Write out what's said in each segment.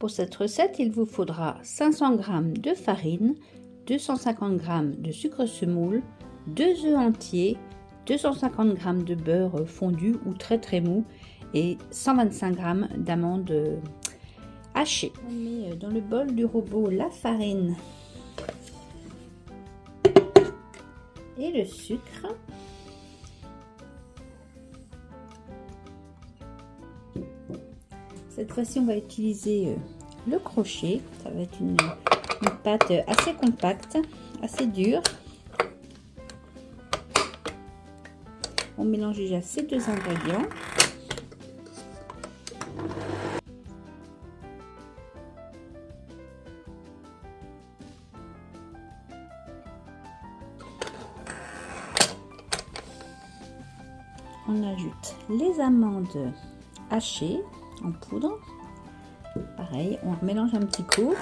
Pour cette recette, il vous faudra 500 g de farine, 250 g de sucre semoule, 2 œufs entiers, 250 g de beurre fondu ou très mou et 125 g d'amandes hachées. On met dans le bol du robot la farine et le sucre. Cette fois-ci, on va utiliser le crochet. Ça va être une pâte assez compacte, assez dure. On mélange déjà ces deux ingrédients. On ajoute les amandes hachées en poudre. Pareil, on mélange un petit coup.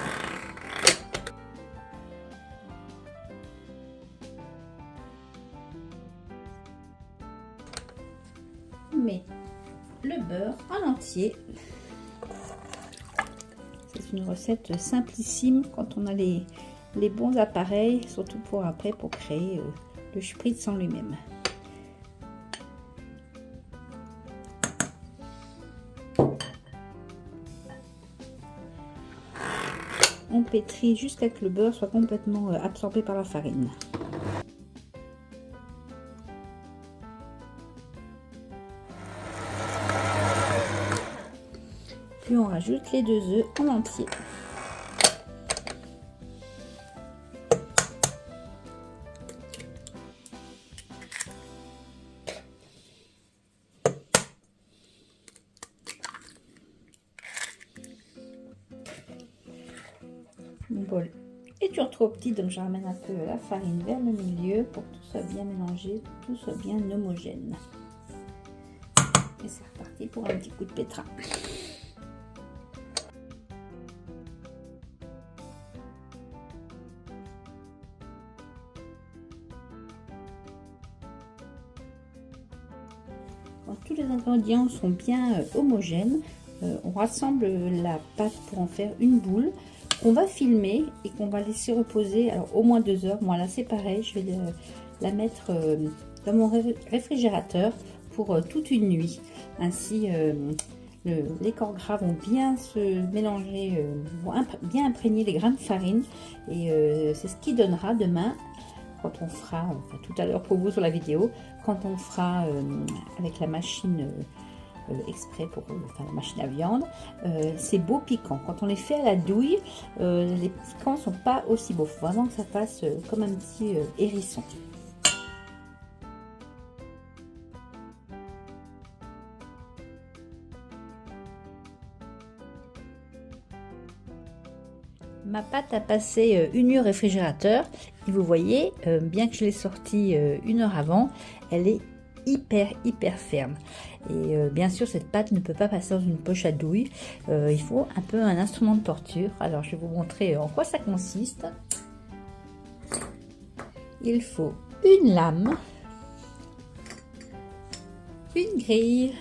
On met le beurre en entier. C'est une recette simplissime quand on a les bons appareils, surtout pour après pour créer le spritz en lui-même. On pétrit jusqu'à ce que le beurre soit complètement absorbé par la farine. Puis on rajoute les 2 œufs en entier. Mon bol est toujours trop petit, donc je ramène un peu la farine vers le milieu pour que tout soit bien mélangé, tout soit bien homogène. Et c'est reparti pour un petit coup de pétrin. Quand tous les ingrédients sont bien homogènes, on rassemble la pâte pour en faire une boule qu'on va filmer et qu'on va laisser reposer alors au moins 2 heures. Moi là c'est pareil, je vais la mettre dans mon réfrigérateur pour toute une nuit. Ainsi les corps gras vont bien se mélanger, vont bien imprégner les grains de farine et c'est ce qui donnera demain quand on fera, enfin tout à l'heure pour vous sur la vidéo, quand on fera avec la machine exprès pour la machine à viande, c'est beau piquant. Quand on les fait à la douille, les piquants sont pas aussi beaux. Il faut vraiment que ça fasse comme un petit hérisson. Ma pâte a passé 1 heure au réfrigérateur et vous voyez, bien que je l'ai sortie 1 heure avant, elle est hyper ferme. Et bien sûr cette pâte ne peut pas passer dans une poche à douille, il faut un peu un instrument de torture. Alors je vais vous montrer en quoi ça consiste. Il faut une lame, une grille,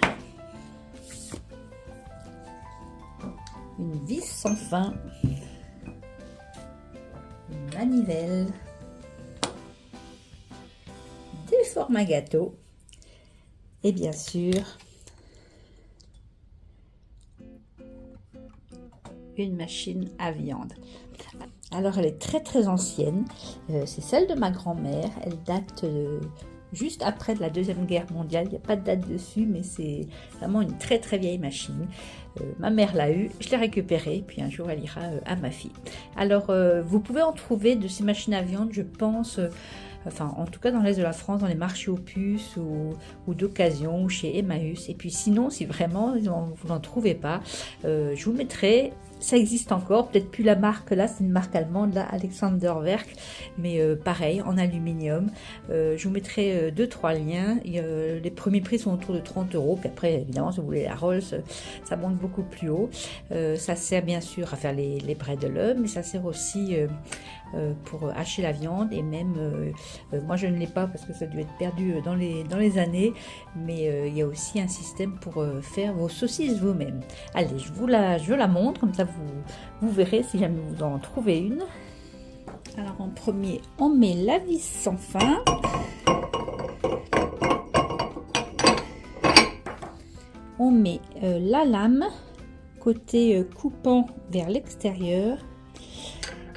une vis sans fin, une manivelle, des formes à gâteau et bien sûr une machine à viande. Alors elle est très ancienne, c'est celle de ma grand-mère, elle date juste après de la Deuxième Guerre mondiale, il n'y a pas de date dessus, mais c'est vraiment une très vieille machine. Ma mère l'a eu, je l'ai récupérée, puis un jour elle ira à ma fille. Alors vous pouvez en trouver de ces machines à viande, je pense, enfin en tout cas dans l'est de la France, dans les marchés aux puces ou d'occasion, ou chez Emmaüs. Et puis sinon, si vraiment vous n'en trouvez pas, je vous mettrai, ça existe encore, peut-être plus la marque là, c'est une marque allemande là, Alexander Werk, mais pareil en aluminium. Je vous mettrai 2-3 liens. Les premiers prix sont autour de 30 €, puis après évidemment si vous voulez la Rolls, ça monte beaucoup plus haut. Ça sert bien sûr à faire les bretelles, mais ça sert aussi pour hacher la viande, et même moi je ne l'ai pas parce que ça a dû être perdu dans les années, mais il y a aussi un système pour faire vos saucisses vous-même. Allez, je vous la montre, comme ça vous verrez si jamais vous en trouvez une. Alors en premier, on met la vis sans fin. On met la lame côté coupant vers l'extérieur.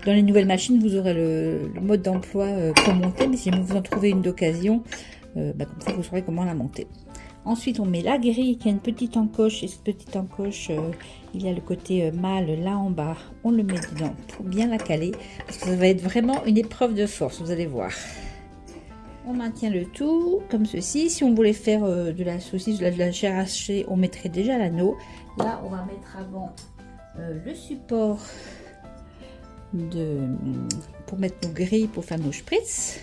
Dans les nouvelles machines, vous aurez le mode d'emploi pour monter, mais si vous en trouvez une d'occasion, comme ça vous saurez comment la monter. Ensuite, on met la grille qui a une petite encoche, et cette petite encoche, il y a le côté mâle là en bas. On le met dedans pour bien la caler, parce que ça va être vraiment une épreuve de force, vous allez voir. On maintient le tout comme ceci. Si on voulait faire de la saucisse, de la chair hachée, on mettrait déjà l'anneau. Là, on va mettre avant le support pour mettre nos grilles pour faire nos spritz,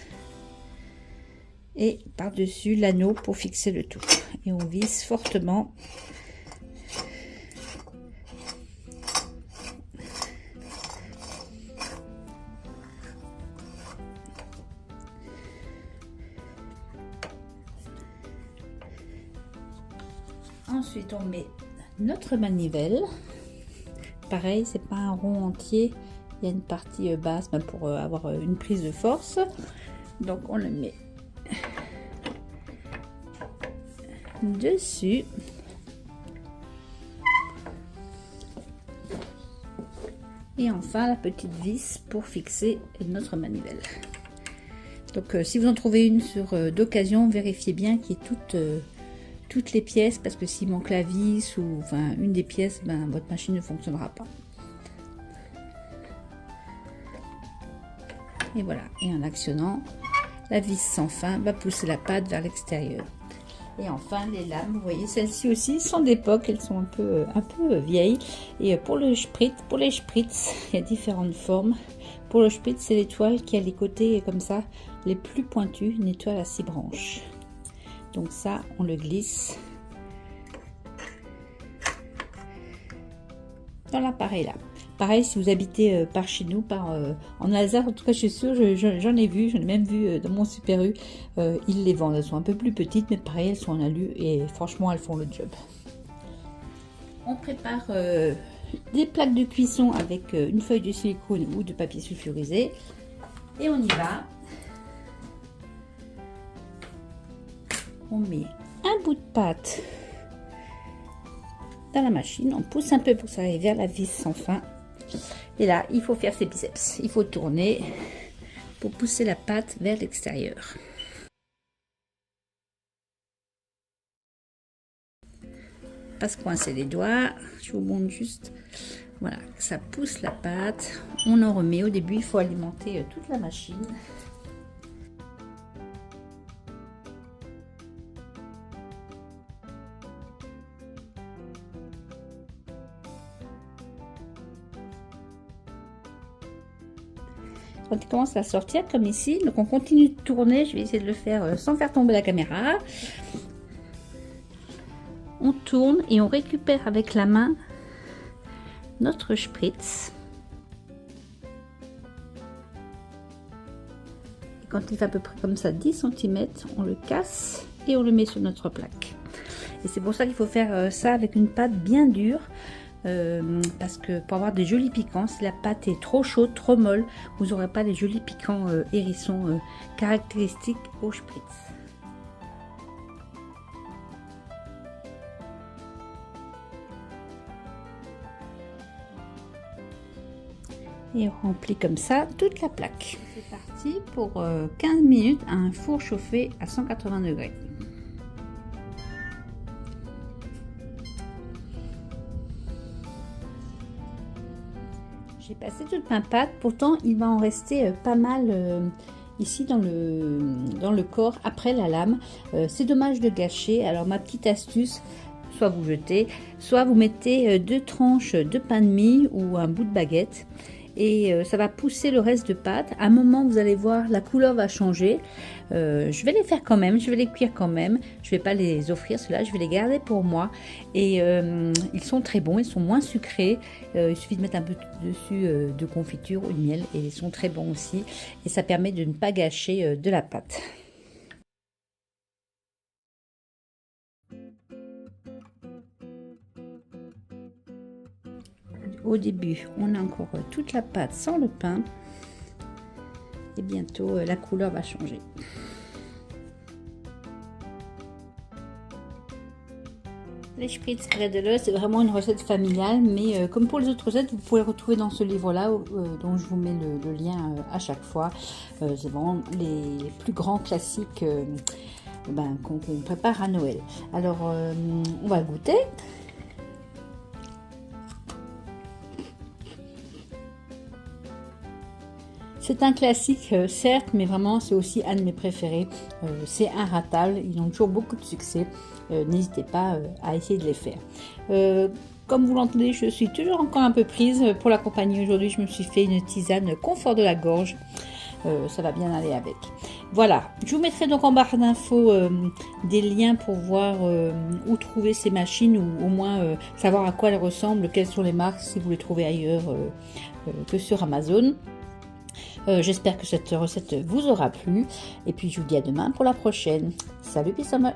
et par-dessus l'anneau pour fixer le tout. Et on visse fortement. Ensuite, on met notre manivelle. Pareil, c'est pas un rond entier. Il y a une partie basse pour avoir une prise de force. Donc, on le met dessus. Et enfin, la petite vis pour fixer notre manivelle. Donc, si vous en trouvez une d'occasion, vérifiez bien qu'il y ait toutes les pièces, parce que s'il manque la vis ou une des pièces, votre machine ne fonctionnera pas. Et voilà, et en actionnant, la vis sans fin va pousser la pâte vers l'extérieur. Et enfin, les lames, vous voyez, celles-ci aussi sont d'époque, elles sont un peu vieilles. Et pour les spritz, il y a différentes formes. Pour le spritz, c'est l'étoile qui a les côtés comme ça, les plus pointus, une étoile à 6 branches. Donc ça, on le glisse dans l'appareil là. Pareil, si vous habitez par chez nous, en Alsace, en tout cas je suis sûre, j'en ai vu, j'en ai même vu dans mon Super U, ils les vendent. Elles sont un peu plus petites, mais pareil, elles sont en alu et franchement, elles font le job. On prépare des plaques de cuisson avec une feuille de silicone ou de papier sulfurisé. Et on y va. On met un bout de pâte dans la machine, on pousse un peu pour que ça aille vers la vis sans fin. Et là, il faut faire ses biceps. Il faut tourner pour pousser la pâte vers l'extérieur. Pas se coincer les doigts. Je vous montre juste. Voilà, ça pousse la pâte. On en remet. Au début, il faut alimenter toute la machine. Quand il commence à sortir comme ici, donc on continue de tourner. Je vais essayer de le faire sans faire tomber la caméra. On tourne et on récupère avec la main notre spritz. Et quand il fait à peu près comme ça 10 cm, on le casse et on le met sur notre plaque. Et c'est pour ça qu'il faut faire ça avec une pâte bien dure. Parce que pour avoir des jolis piquants, si la pâte est trop chaude, trop molle, vous n'aurez pas les jolis piquants hérissons caractéristiques au spritz. Et on remplit comme ça toute la plaque. C'est parti pour 15 minutes à un four chauffé à 180 degrés. J'ai passé toute ma pâte, pourtant il va en rester pas mal ici dans le corps après la lame. C'est dommage de gâcher. Alors ma petite astuce, soit vous jetez, soit vous mettez 2 tranches de pain de mie ou un bout de baguette. Et ça va pousser le reste de pâte. À un moment, vous allez voir, la couleur va changer. Je vais les faire quand même, je vais les cuire quand même. Je ne vais pas les offrir, ceux-là, je vais les garder pour moi. Et ils sont très bons, ils sont moins sucrés. Il suffit de mettre un peu dessus de confiture ou de miel et ils sont très bons aussi. Et ça permet de ne pas gâcher de la pâte. au début, on a encore toute la pâte sans le pain. Et bientôt, la couleur va changer. Les spritz Gredeleux, c'est vraiment une recette familiale, mais comme pour les autres recettes, vous pouvez le retrouver dans ce livre-là, dont je vous mets le lien à chaque fois. C'est vraiment les plus grands classiques qu'on prépare à Noël. Alors, on va goûter. C'est un classique, certes, mais vraiment, c'est aussi un de mes préférés. C'est inratable, ils ont toujours beaucoup de succès. N'hésitez pas à essayer de les faire. Comme vous l'entendez, je suis toujours encore un peu prise. Pour l'accompagner aujourd'hui, je me suis fait une tisane confort de la gorge. Ça va bien aller avec. Voilà, je vous mettrai donc en barre d'infos des liens pour voir où trouver ces machines, ou au moins savoir à quoi elles ressemblent, quelles sont les marques, si vous les trouvez ailleurs que sur Amazon. J'espère que cette recette vous aura plu. Et puis je vous dis à demain pour la prochaine. Salut Bissomme!